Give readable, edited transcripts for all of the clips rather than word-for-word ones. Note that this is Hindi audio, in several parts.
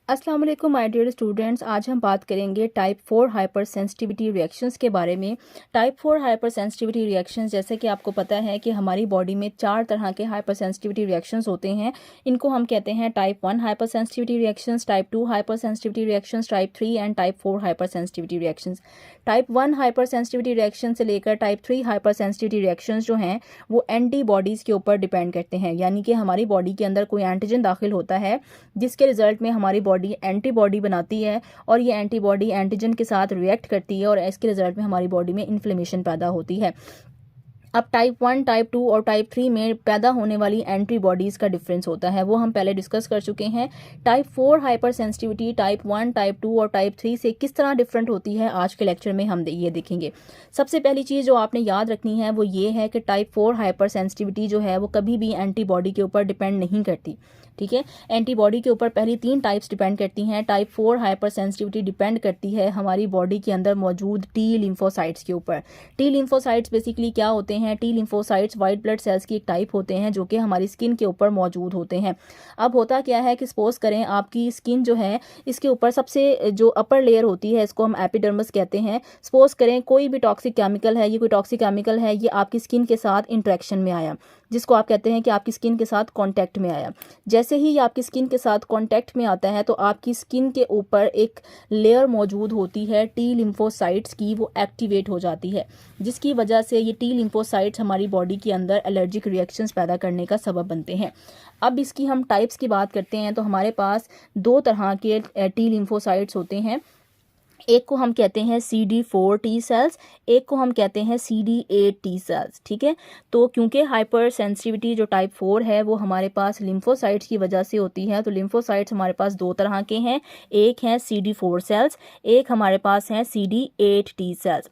अस्सलाम वालेकुम माय डियर स्टूडेंट्स। आज हम बात करेंगे टाइप 4 हाइपर सेंसिटिविटी रिएक्शंस के बारे में। टाइप 4 हाइपर सेंसिटिविटी रिएक्शंस, जैसे कि आपको पता है कि हमारी बॉडी में 4 तरह के हाइपर सेंसिटिविटी रिएक्शंस होते हैं। इनको हम कहते हैं type 1 hyper sensitivity reactions, type 2 hyper sensitivity reactions, type 3 and type 4 hyper sensitivity reactions. Type 1 hyper sensitivity reaction से लेकर टाइप 3 हाइपर सेंसिटिविटी रिएक्शंस जो हैं वो एंटीबॉडीज़ के ऊपर डिपेंड करते हैं, यानी कि हमारी बॉडी के अंदर कोई एंटीजन दाखिल होता है जिसके रिजल्ट में हमारी बॉडी एंटीबॉडी बनाती है और ये एंटीबॉडी एंटीजन के साथ रिएक्ट करती है और इसके रिजल्ट में हमारी बॉडी में इन्फ्लेमेशन पैदा होती है। अब टाइप 1, टाइप 2 और टाइप 3 में पैदा होने वाली एंटीबॉडीज़ का डिफरेंस होता है, वो हम पहले डिस्कस कर चुके हैं। Type 4 hyper sensitivity type 1, type 2 और टाइप 3 से किस तरह डिफरेंट होती है आज के लेक्चर में हम ये देखेंगे। सबसे पहली चीज़ जो आपने याद रखनी है वो ये है कि टाइप 4 हाइपर सेंसिटिविटी जो है वो कभी भी एंटीबॉडी के ऊपर डिपेंड नहीं करती। ठीक है, एंटीबॉडी के ऊपर पहली 3 टाइप्स डिपेंड करती हैं। टाइप 4 हाइपर सेंसिटिविटी डिपेंड करती है हमारी बॉडी के अंदर मौजूद टी लिम्फोसाइट्स के ऊपर। टी लिम्फोसाइट्स बेसिकली क्या होते हैं? T lymphocytes white blood cells की एक टाइप होते हैं जो कि हमारी स्किन के ऊपर मौजूद होते हैं। अब होता क्या है कि सपोज करें आपकी स्किन जो है इसके ऊपर सबसे जो अपर लेयर होती है इसको हम एपिडर्मिस कहते हैं। सपोज करें कोई भी टॉक्सिक केमिकल है, ये कोई टॉक्सिक केमिकल है, ये आपकी स्किन के साथ इंटरेक्शन में आया, जिसको आप कहते हैं कि आपकी स्किन के साथ कांटेक्ट में आया। जैसे ही ये आपकी स्किन के साथ कांटेक्ट में आता है तो आपकी स्किन के ऊपर एक लेयर मौजूद होती है टी लिम्फोसाइट्स की, वो एक्टिवेट हो जाती है, जिसकी वजह से ये टी लिम्फोसाइट्स हमारी बॉडी के अंदर एलर्जिक रिएक्शंस पैदा करने का सबब बनते हैं। अब इसकी हम टाइप्स की बात करते हैं तो हमारे पास 2 तरह के टी लिम्फोसाइट्स होते हैं। एक को हम कहते हैं CD4 टी सेल्स, एक को हम कहते हैं CD8 टी सेल्स। ठीक है, तो क्योंकि हाइपर सेंसिटिविटी जो टाइप 4 है वो हमारे पास लिम्फोसाइट्स की वजह से होती है, तो लिम्फोसाइट्स हमारे पास 2 तरह के हैं। एक है CD4 सेल्स, एक हमारे पास हैं CD8 टी सेल्स।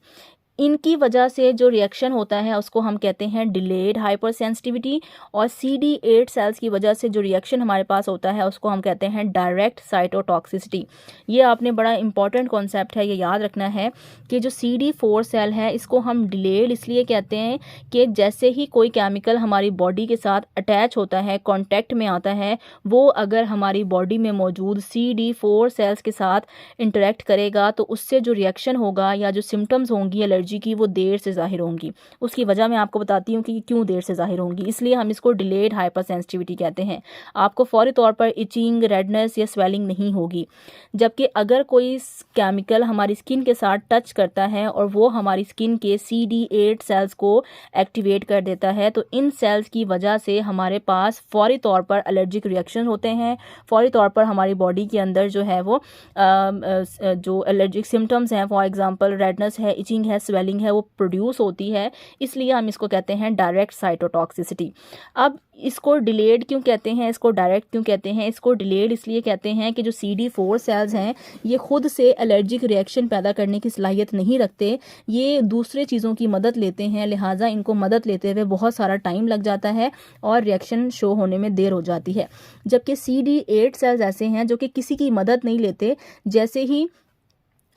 इनकी वजह से जो रिएक्शन होता है उसको हम कहते हैं डिलेड हाइपर सेंसिटिविटी, और CD8 सेल्स की वजह से जो रिएक्शन हमारे पास होता है उसको हम कहते हैं डायरेक्ट साइटोटॉक्सिसिटी। ये आपने बड़ा इंपॉर्टेंट कॉन्सेप्ट है, ये याद रखना है कि जो CD4 सेल है इसको हम डिलेड इसलिए कहते हैं कि जैसे ही कोई केमिकल हमारी बॉडी के साथ अटैच होता है, कॉन्टैक्ट में आता है, वो अगर हमारी बॉडी में मौजूद CD4 सेल्स के साथ इंटरेक्ट करेगा तो उससे जो रिएक्शन होगा या जो सिम्टम्स होंगी एलर्जी की वो देर से जाहिर होंगी। उसकी वजह मैं आपको बताती हूँ कि क्यों देर से जाहिर होंगी, इसलिए हम इसको डिलेड हाइपर सेंसिटिविटी कहते हैं। आपको फौरी तौर पर इचिंग, रेडनेस या स्वेलिंग नहीं होगी। जबकि अगर कोई केमिकल हमारी स्किन के साथ टच करता है और वो हमारी स्किन के CD8 सेल्स को एक्टिवेट कर देता है तो इन सेल्स की वजह से हमारे पास फौरी तौर पर एलर्जिक रिएक्शन होते हैं। फौरी तौर पर हमारी बॉडी के अंदर जो है वो जो एलर्जिक सिम्टम्स हैं, फॉर एग्जांपल रेडनेस है, इचिंग है, स्वेलिंग है, वो प्रोड्यूस होती है। इसलिए हम इसको कहते हैं डायरेक्ट साइटोटॉक्सिसिटी। अब इसको डिलेड क्यों कहते हैं, इसको डायरेक्ट क्यों कहते हैं? इसको डिलेड इसलिए कहते हैं कि जो CD4 सेल्स हैं ये खुद से एलर्जिक रिएक्शन पैदा करने की सलाहियत नहीं रखते, ये दूसरे चीज़ों की मदद लेते हैं, लिहाजा इनको मदद लेते हुए बहुत सारा टाइम लग जाता है और रिएक्शन शो होने में देर हो जाती है। जबकि CD8 सेल्स ऐसे हैं जो कि किसी की मदद नहीं लेते, जैसे ही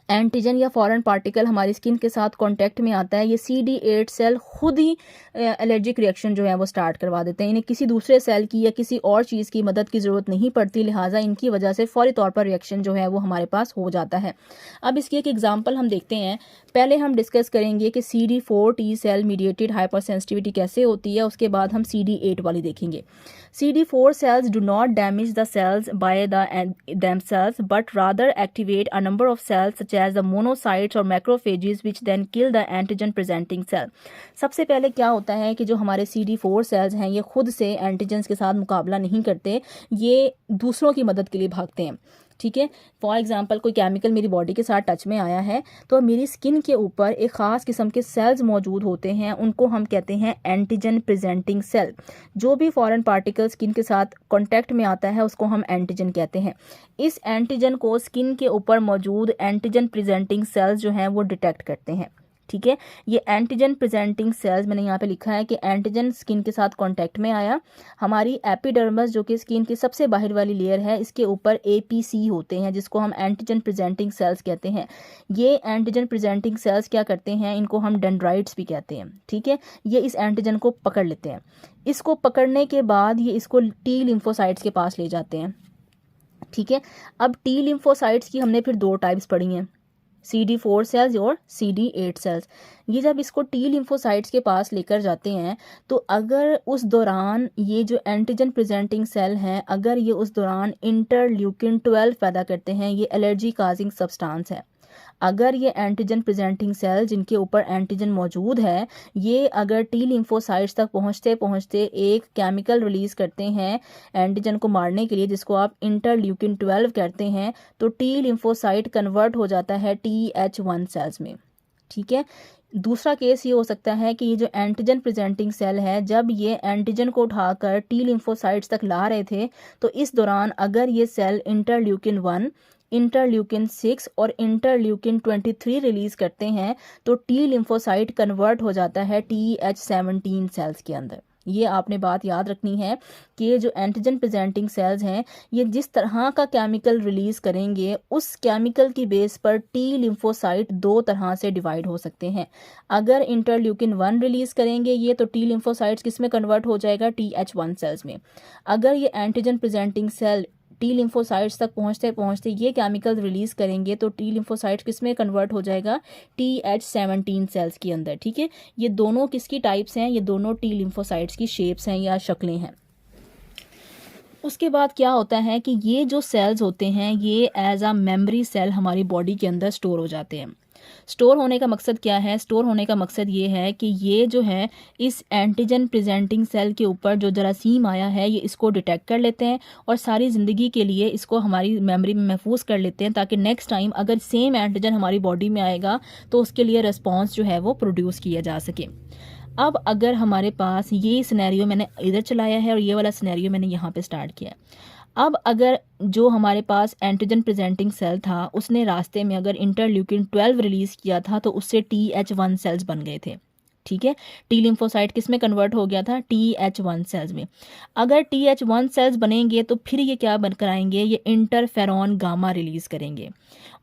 एंटीजन या फॉरेन पार्टिकल हमारी स्किन के साथ कांटेक्ट में आता है ये CD8 सेल खुद ही एलर्जिक रिएक्शन जो है वो स्टार्ट करवा देते हैं। इन्हें किसी दूसरे सेल की या किसी और चीज़ की मदद की ज़रूरत नहीं पड़ती, लिहाजा इनकी वजह से फौरी तौर पर रिएक्शन जो है वो हमारे पास हो जाता है। अब इसकी एक एग्जांपल हम देखते हैं। पहले हम डिस्कस करेंगे कि CD4 T cell mediated hypersensitivity कैसे होती है, उसके बाद हम CD8 वाली देखेंगे। CD4 cells do not damage the cells by themselves but rather activate a number of cells such as the monocytes or macrophages which then kill the antigen presenting cell। सबसे पहले क्या होता है कि जो हमारे CD4 सेल्स हैं ये खुद से एंटीजन्स के साथ मुकाबला नहीं करते, ये दूसरों की मदद के लिए भागते हैं। ठीक है, फॉर एग्जांपल कोई केमिकल मेरी बॉडी के साथ टच में आया है तो मेरी स्किन के ऊपर एक ख़ास किस्म के सेल्स मौजूद होते हैं, उनको हम कहते हैं एंटीजन प्रेजेंटिंग सेल। जो भी फॉरेन पार्टिकल स्किन के साथ कांटेक्ट में आता है उसको हम एंटीजन कहते हैं। इस एंटीजन को स्किन के ऊपर मौजूद एंटीजन प्रेजेंटिंग सेल्स जो हैं वो डिटेक्ट करते हैं। ठीक है, ये एंटीजन प्रेजेंटिंग सेल्स, मैंने यहाँ पे लिखा है कि एंटीजन स्किन के साथ कांटेक्ट में आया, हमारी एपिडर्मिस जो कि स्किन की सबसे बाहर वाली लेयर है इसके ऊपर APC होते हैं जिसको हम एंटीजन प्रेजेंटिंग सेल्स कहते हैं। ये एंटीजन प्रेजेंटिंग सेल्स क्या करते हैं, इनको हम डेंड्राइट्स भी कहते हैं। ठीक है, ये इस एंटीजन को पकड़ लेते हैं। इसको पकड़ने के बाद ये इसको टी लिम्फोसाइट्स के पास ले जाते हैं। ठीक है। अब टी लिम्फोसाइट्स की हमने फिर 2 टाइप्स पढ़ी हैं, CD4 सेल्स और CD8 सेल्स। ये जब इसको टी लिम्फोसाइट्स के पास लेकर जाते हैं तो अगर उस दौरान ये जो एंटीजन प्रेजेंटिंग सेल हैं, अगर ये उस दौरान इंटरल्यूकिन 12 पैदा करते हैं, ये एलर्जी काजिंग सब्सटेंस है। अगर ये एंटीजन प्रेजेंटिंग सेल जिनके ऊपर एंटीजन मौजूद है, ये अगर टी लिम्फोसाइट्स तक पहुँचते पहुँचते एक केमिकल रिलीज़ करते हैं एंटीजन को मारने के लिए, जिसको आप इंटरल्यूकिन 12 कहते हैं, तो टी लिम्फोसाइट कन्वर्ट हो जाता है TH1 सेल्स में। ठीक है। दूसरा केस ये हो सकता है कि ये जो एंटीजन प्रेजेंटिंग सेल है, जब ये एंटीजन को उठाकर टी लिम्फोसाइट्स तक ला रहे थे, तो इस दौरान अगर ये सेल इंटरल्यूकिन 1, इंटरल्यूकिन 6 और इंटरल्यूकिन 23 रिलीज़ करते हैं, तो टी लिम्फोसाइट कन्वर्ट हो जाता है TH17 सेल्स के अंदर। ये आपने बात याद रखनी है कि ये जो एंटीजन प्रेजेंटिंग सेल्स हैं, ये जिस तरह का केमिकल रिलीज़ करेंगे, उस केमिकल की बेस पर टी लिम्फोसाइट 2 तरह से डिवाइड हो सकते हैं। अगर इंटरल्यूकिन 1 रिलीज़ करेंगे ये, तो टी लिम्फोसाइट्स किस में कन्वर्ट हो जाएगा, TH1 सेल्स में। अगर ये antigen presenting cell T lymphocytes तक पहुँचते पहुँचते ये केमिकल रिलीज़ करेंगे, तो टी लिम्फोसाइट्स किस में कन्वर्ट हो जाएगा, TH17 सेल्स के अंदर। ठीक है। ये दोनों किसकी टाइप्स हैं, ये दोनों टी लिम्फोसाइट्स की शेप्स हैं या शक्लें हैं। उसके बाद क्या होता है कि ये जो सेल्स होते हैं, ये एज अ मेमोरी सेल हमारी बॉडी के अंदर स्टोर हो जाते हैं। स्टोर होने का मकसद क्या है, स्टोर होने का मकसद ये है कि ये जो है इस एंटीजन प्रेजेंटिंग सेल के ऊपर जो जरासीम आया है, ये इसको डिटेक्ट कर लेते हैं और सारी ज़िंदगी के लिए इसको हमारी मेमोरी में महफूज कर लेते हैं, ताकि नेक्स्ट टाइम अगर सेम एंटीजन हमारी बॉडी में आएगा तो उसके लिए रिस्पॉन्स जो है वो प्रोड्यूस किया जा सके। अब अगर हमारे पास ये सिनेरियो मैंने इधर चलाया है और ये वाला सिनेरियो मैंने यहाँ पे स्टार्ट किया है। अब अगर जो हमारे पास एंटीजन प्रेजेंटिंग सेल था, उसने रास्ते में अगर इंटरल्यूकिन 12 रिलीज़ किया था, तो उससे TH1 सेल्स बन गए थे। ठीक है। टी लिम्फोसाइट किस में कन्वर्ट हो गया था, TH1 सेल्स में। अगर TH1 सेल्स बनेंगे तो फिर ये क्या बन कराएंगे, ये इंटरफेरॉन गामा रिलीज़ करेंगे।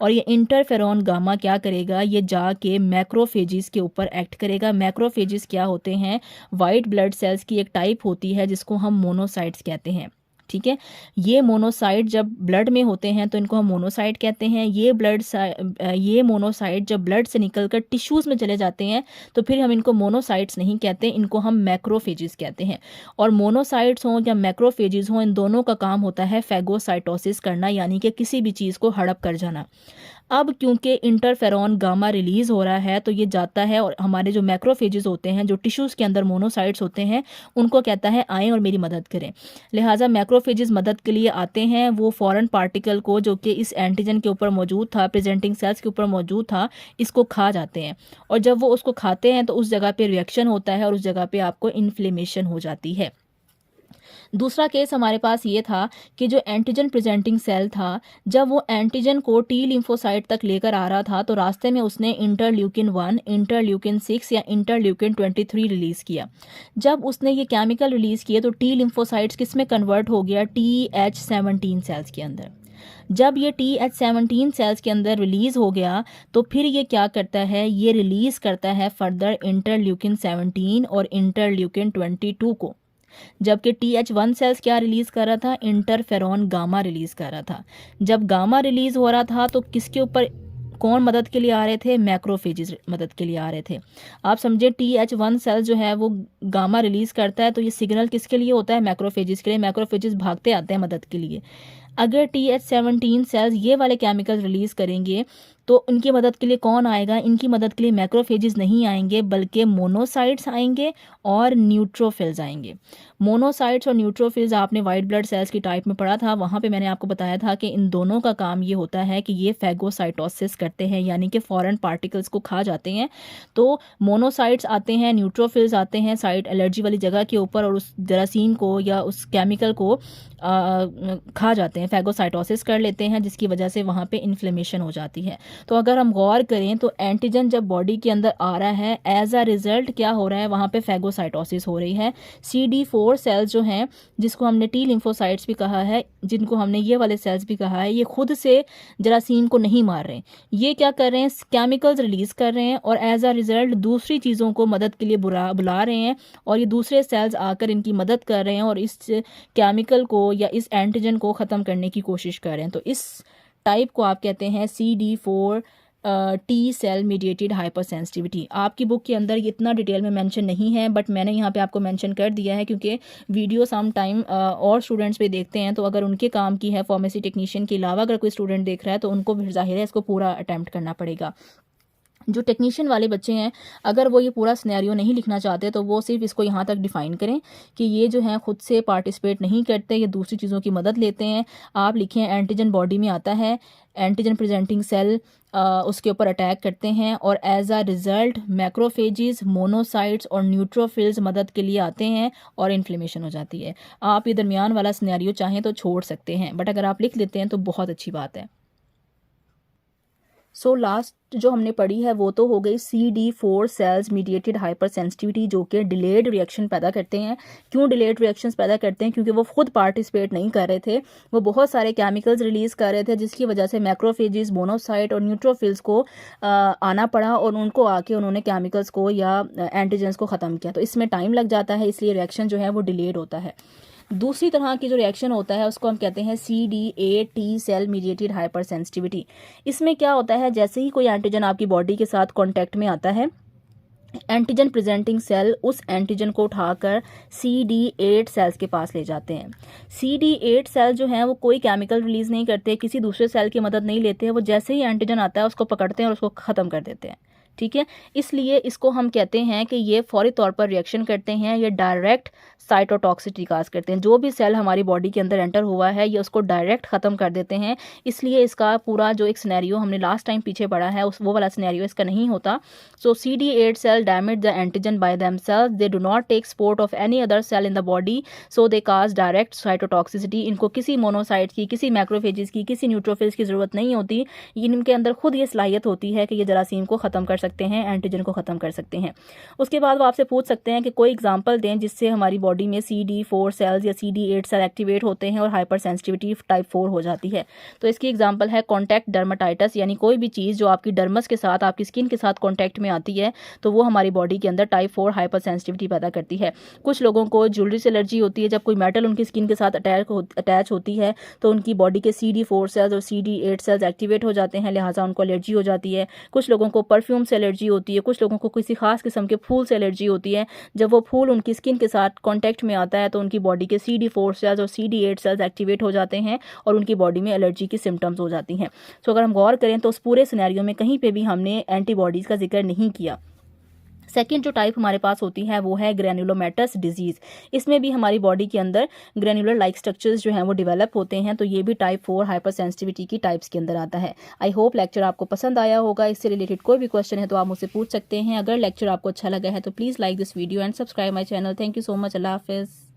और ये इंटरफेरॉन गामा क्या करेगा, ये जाके मैक्रोफेजिस के ऊपर एक्ट करेगा। मैक्रोफेजिस क्या होते हैं, वाइट ब्लड सेल्स की एक टाइप होती है जिसको हम मोनोसाइट्स कहते हैं। ठीक है। ये मोनोसाइट जब ब्लड में होते हैं तो इनको हम मोनोसाइट कहते हैं। ये मोनोसाइट जब ब्लड से निकलकर टिश्यूज़ में चले जाते हैं तो फिर हम इनको मोनोसाइट्स नहीं कहते, इनको हम मैक्रोफेजिस कहते हैं। और मोनोसाइट्स हों या मैक्रोफेजिस हों, इन दोनों का काम होता है फैगोसाइटोसिस करना, यानी कि किसी भी चीज़ को हड़प कर जाना। अब क्योंकि इंटरफेरॉन गामा रिलीज़ हो रहा है, तो ये जाता है और हमारे जो मैक्रोफेजेस होते हैं, जो टिश्यूज़ के अंदर मोनोसाइट्स होते हैं, उनको कहता है आएँ और मेरी मदद करें। लिहाजा मैक्रोफेजेस मदद के लिए आते हैं, वो फॉरेन पार्टिकल को जो कि इस एंटीजन के ऊपर मौजूद था, प्रेजेंटिंग सेल्स के ऊपर मौजूद था, इसको खा जाते हैं। और जब वो उसको खाते हैं तो उस जगह पे रिएक्शन होता है और उस जगह पे आपको इन्फ्लेमेशन हो जाती है। दूसरा केस हमारे पास ये था कि जो एंटीजन प्रेजेंटिंग सेल था, जब वो एंटीजन को टी लिम्फोसाइट तक लेकर आ रहा था, तो रास्ते में उसने इंटरल्यूकिन 1, इंटरल्यूकिन 6 या इंटरल्यूकिन 23 रिलीज़ किया। जब उसने ये केमिकल रिलीज़ किए तो टी लिम्फोसाइट्स किस में कन्वर्ट हो गया, TH17 सेल्स के अंदर। जब ये TH17 सेल्स के अंदर रिलीज़ हो गया तो फिर ये क्या करता है, ये रिलीज़ करता है फर्दर इंटरल्यूकिन 17 और इंटरल्यूकिन 22 को। जबकि TH1 सेल्स क्या रिलीज़ कर रहा था, इंटरफेरॉन गामा रिलीज़ कर रहा था। जब गामा रिलीज़ हो रहा था तो किसके ऊपर कौन मदद के लिए आ रहे थे, मैक्रोफेजेस मदद के लिए आ रहे थे। आप समझे TH1 सेल जो है वो गामा रिलीज़ करता है, तो ये सिग्नल किसके लिए होता है, मैक्रोफेजेस के लिए। मैक्रोफेजेस भागते आते हैं मदद के लिए। अगर TH17 सेल्स ये वाले केमिकल रिलीज़ करेंगे तो इनकी मदद के लिए कौन आएगा, इनकी मदद के लिए मैक्रोफेजेस नहीं आएंगे, बल्कि मोनोसाइट्स आएंगे और न्यूट्रोफिल्स आएंगे। मोनोसाइट्स और न्यूट्रोफिल्स आपने वाइट ब्लड सेल्स की टाइप में पढ़ा था, वहाँ पे मैंने आपको बताया था कि इन दोनों का काम ये होता है कि ये फैगोसाइटोसिस करते हैं, यानी कि फॉरेन पार्टिकल्स को खा जाते हैं। तो मोनोसाइट्स आते हैं, न्यूट्रोफिल्स आते हैं साइट एलर्जी वाली जगह के ऊपर और उस जरासीम को या उस केमिकल को खा जाते हैं, फैगोसाइटोसिस कर लेते हैं, जिसकी वजह से वहाँ पे इन्फ्लेमेशन हो जाती है। तो अगर हम गौर करें तो एंटीजन जब बॉडी के अंदर आ रहा है, एज अ रिजल्ट क्या हो रहा है, वहाँ पे फैगोसाइटोसिस हो रही है। CD4 सेल्स जो हैं, जिसको हमने टी लिम्फोसाइट्स भी कहा है, जिनको हमने ये वाले सेल्स भी कहा है, ये खुद से जरासीम को नहीं मार रहे हैं। ये क्या कर रहे हैं, केमिकल्स रिलीज कर रहे हैं और एज अ रिजल्ट दूसरी चीज़ों को मदद के लिए बुला रहे हैं, और ये दूसरे सेल्स आकर इनकी मदद कर रहे हैं और इस केमिकल को या इस एंटीजन को ख़त्म करने की कोशिश कर रहे हैं। तो इस टाइप को आप कहते हैं CD4 T cell mediated hypersensitivity. आपकी बुक के अंदर इतना डिटेल में मेंशन नहीं है, बट मैंने यहाँ पे आपको मेंशन कर दिया है क्योंकि वीडियो सम टाइम और स्टूडेंट्स भी देखते हैं, तो अगर उनके काम की है, फार्मेसी टेक्नीशियन के अलावा अगर कोई स्टूडेंट देख रहा है तो उनको फिर जाहिर है इसको पूरा अटैम्प्ट करना पड़ेगा। जो टेक्नीशियन वाले बच्चे हैं, अगर वो ये पूरा सिनेरियो नहीं लिखना चाहते तो वो सिर्फ इसको यहाँ तक डिफ़ाइन करें कि ये जो हैं खुद से पार्टिसिपेट नहीं करते, ये दूसरी चीज़ों की मदद लेते हैं। आप लिखें एंटीजन बॉडी में आता है, एंटीजन प्रेजेंटिंग सेल उसके ऊपर अटैक करते हैं और as a result macrophages, monocytes और न्यूट्रोफिल्स मदद के लिए आते हैं और इन्फ्लेमेशन हो जाती है। आप ये दरमियान वाला सिनेरियो चाहें तो छोड़ सकते हैं, बट अगर आप लिख लेते हैं तो बहुत अच्छी बात है। सो लास्ट जो हमने पढ़ी है वो तो हो गई CD4 sales mediated hyper sensitivity, जो कि डिलेड रिएक्शन पैदा करते हैं। क्यों डिलेड रिएक्शंस पैदा करते हैं? क्योंकि वो खुद पार्टिसिपेट नहीं कर रहे थे, वो बहुत सारे केमिकल्स रिलीज़ कर रहे थे, जिसकी वजह से मैक्रोफेजेस, मोनोसाइट और न्यूट्रोफिल्स को आना पड़ा और उनको आके उन्होंने केमिकल्स को या एंटीजेंस को ख़त्म किया। तो इसमें टाइम लग जाता है, इसलिए रिएक्शन जो है वो डिलेड होता है। दूसरी तरह की जो रिएक्शन होता है उसको हम कहते हैं CD8 T cell mediated hypersensitivity. इसमें क्या होता है, जैसे ही कोई एंटीजन आपकी बॉडी के साथ कांटेक्ट में आता है, एंटीजन प्रेजेंटिंग सेल उस एंटीजन को उठाकर CD8 सेल्स के पास ले जाते हैं। CD8 सेल जो हैं वो कोई केमिकल रिलीज़ नहीं करते, किसी दूसरे सेल की मदद नहीं लेते हैं, वो जैसे ही एंटीजन आता है उसको पकड़ते हैं और उसको ख़त्म कर देते हैं। ठीक है, इसलिए इसको हम कहते हैं कि ये फौरी तौर पर रिएक्शन करते हैं, ये डायरेक्ट साइटोटॉक्सिसिटी काज करते हैं। जो भी सेल हमारी बॉडी के अंदर एंटर हुआ है ये उसको डायरेक्ट ख़त्म कर देते हैं। इसलिए इसका पूरा जो एक सिनेरियो हमने लास्ट टाइम पीछे पढ़ा है उस वो वाला सिनेरियो इसका नहीं होता। So CD8 cell damage the antigen by themselves, they do not take support of any other cell in the body, so they cause direct cytotoxicity. इनको किसी मोनोसाइट की, किसी मैक्रोफेजेस की, किसी न्यूट्रोफिल्स की ज़रूरत नहीं होती। इनके अंदर खुद ये सलाहियत होती है कि ये जरासीम को ख़त्म कर सकते हैं, एंटीजन को ख़त्म कर सकते हैं। उसके बाद वो आपसे पूछ सकते हैं कि कोई एग्जांपल दें जिससे हमारी बॉडी में CD4 सेल्स या CD8 सेल एक्टिवेट होते हैं और हाइपर सेंसिटिविटी टाइप 4 हो जाती है। तो इसकी एग्जांपल है कॉन्टैक्ट डर्माटाइटिस, यानी कोई भी चीज़ जो आपकी डर्मस के साथ, आपकी स्किन के साथ कॉन्टैक्ट में आती है तो वो हमारी बॉडी के अंदर टाइप 4 हाइपर सेंसिटिविटी पैदा करती है। कुछ लोगों को ज्वेलरी से एलर्जी होती है, जब कोई मेटल उनकी स्किन के साथ अटैच होती है तो उनकी बॉडी के CD4 सेल्स और CD8 सेल्स एक्टिवेट हो जाते हैं, लिहाजा उनको एलर्जी हो जाती है। कुछ लोगों को परफ्यूम से एलर्जी होती है, कुछ लोगों को किसी खास किस्म के फूल से एलर्जी होती है। जब वो फूल उनकी स्किन के साथ कांटेक्ट में आता है तो उनकी बॉडी के CD4 सेल्स और CD8 सेल्स एक्टिवेट हो जाते हैं और उनकी बॉडी में एलर्जी की सिम्टम्स हो जाती हैं। तो अगर हम गौर करें तो उस पूरे सिनेरियो में कहीं पे भी हमने एंटीबॉडीज़ का जिक्र नहीं किया। सेकेंड जो टाइप हमारे पास होती है वो है ग्रैनुलोमेटस डिजीज़। इसमें भी हमारी बॉडी के अंदर ग्रैनुलर लाइक स्ट्रक्चर्स जो हैं वो डेवलप होते हैं, तो ये भी टाइप 4 हाइपर सेंसिटिविटी की टाइप्स के अंदर आता है। आई होप लेक्चर आपको पसंद आया होगा। इससे रिलेटेड कोई भी क्वेश्चन है तो आप मुझसे पूछ सकते हैं। अगर लेक्चर आपको अच्छा लगा है तो please like this video and subscribe my channel. Thank you so much. Allah हाफिज़।